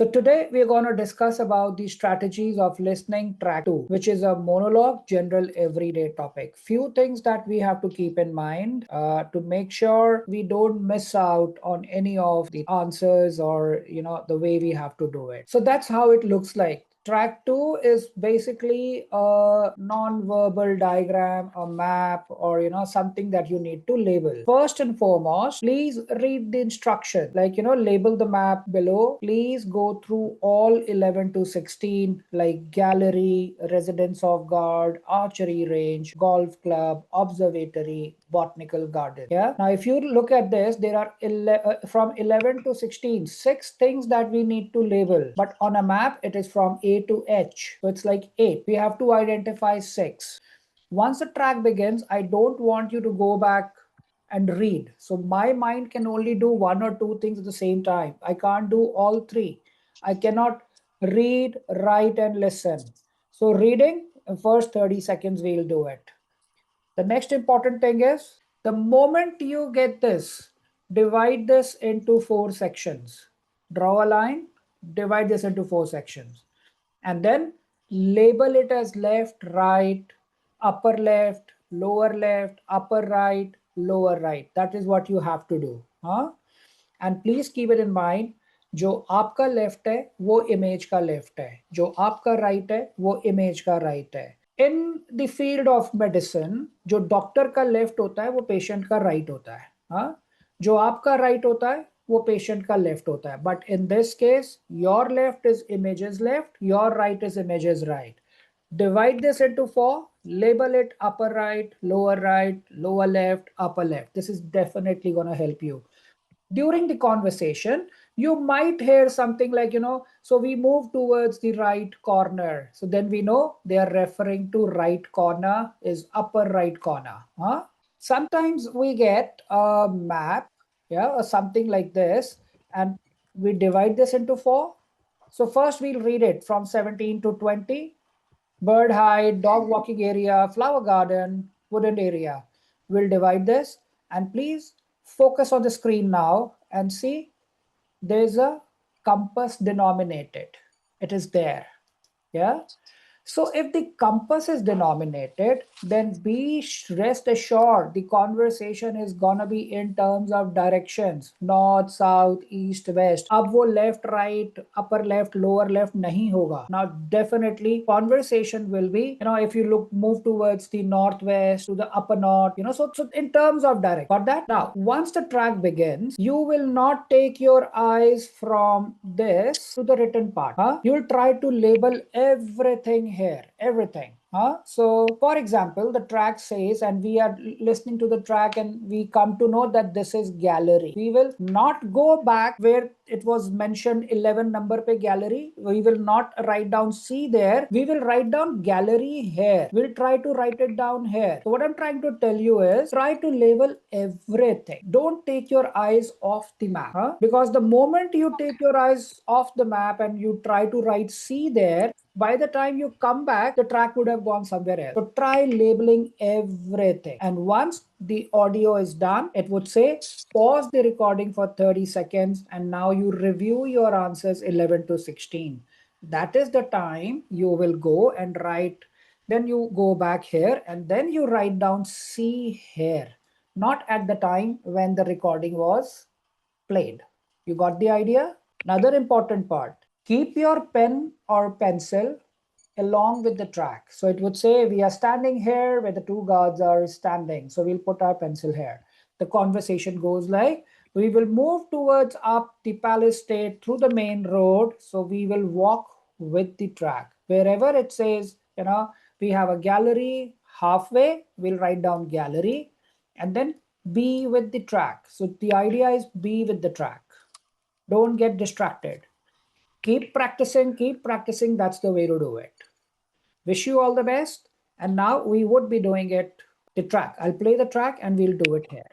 So today we're going to discuss about the strategies of listening track 2, which is a monologue general everyday topic. Few things that we have to keep in mind to make sure we don't miss out on any of the answers or the way we have to do it. So that's how it looks like. Track 2 is basically a non-verbal diagram, a map, or something that you need to label. First and foremost, please read the instruction. Like label the map below. Please go through all 11 to 16, like gallery, residence of guard, archery range, golf club, observatory, botanical garden. Yeah. Now, if you look at this, there are from 11 to 16, 6 things that we need to label. But on a map, it is from A to H. So it's like 8. We have to identify 6. Once the track begins, I don't want you to go back and read. So my mind can only do 1 or 2 things at the same time. I can't do all 3. I cannot read, write, and listen. So reading, in first 30 seconds, we'll do it. The next important thing is, the moment you get this, divide this into 4 sections. Draw a line, divide this into 4 sections. And then label it as left, right, upper left, lower left, upper right, lower right. That is what you have to do. And please keep it in mind, जो आपका left है वो image का left है, जो आपका right है वो इमेज का राइट है. In the field of medicine जो डॉक्टर का लेफ्ट होता है वो पेशेंट का राइट होता है. हाँ, जो आपका राइट होता है वो पेशेंट का लेफ्ट होता है. But in this case your left is images left, your right is images right. Divide this into 4, label it upper right, lower left, upper left. This is definitely going to help you. During the conversation, you might hear something like, so we move towards the right corner. So then we know they are referring to right corner is upper right corner. Sometimes we get a map, or something like this, and we divide this into 4. So first we'll read it from 17 to 20. Bird hide, dog walking area, flower garden, wooden area. We'll divide this, and please focus on the screen now and see there's a compass denominated. It is there. Yeah. So if the compass is denominated, then be rest assured the conversation is gonna be in terms of directions, north, south, east, west. अब वो left, right, upper left, lower left नहीं होगा. Now definitely conversation will be, if you move towards the northwest, to the upper north, so in terms of direct. Got that? Now, once the track begins, you will not take your eyes from this to the written part. You'll try to label everything here, everything. So for example, the track says, and we are listening to the track and we come to know that this is gallery. We will not go back where it was mentioned 11 number pe gallery. We will not write down C there. We will write down gallery here. We'll try to write it down here. So what I'm trying to tell you is, try to label everything. Don't take your eyes off the map. Because the moment you take your eyes off the map and you try to write C there, by the time you come back, the track would have gone somewhere else. So try labeling everything. And once the audio is done, it would say, pause the recording for 30 seconds. And now you review your answers 11 to 16. That is the time you will go and write. Then you go back here and then you write down C here. Not at the time when the recording was played. You got the idea? Another important part. Keep your pen or pencil along with the track. So it would say we are standing here where the 2 guards are standing. So we'll put our pencil here. The conversation goes like, we will move towards up the Palace State through the main road. So we will walk with the track. Wherever it says, we have a gallery halfway, we'll write down gallery and then be with the track. So the idea is be with the track. Don't get distracted. Keep practicing, keep practicing. That's the way to do it. Wish you all the best. And now we would be doing it, the track. I'll play the track and we'll do it here.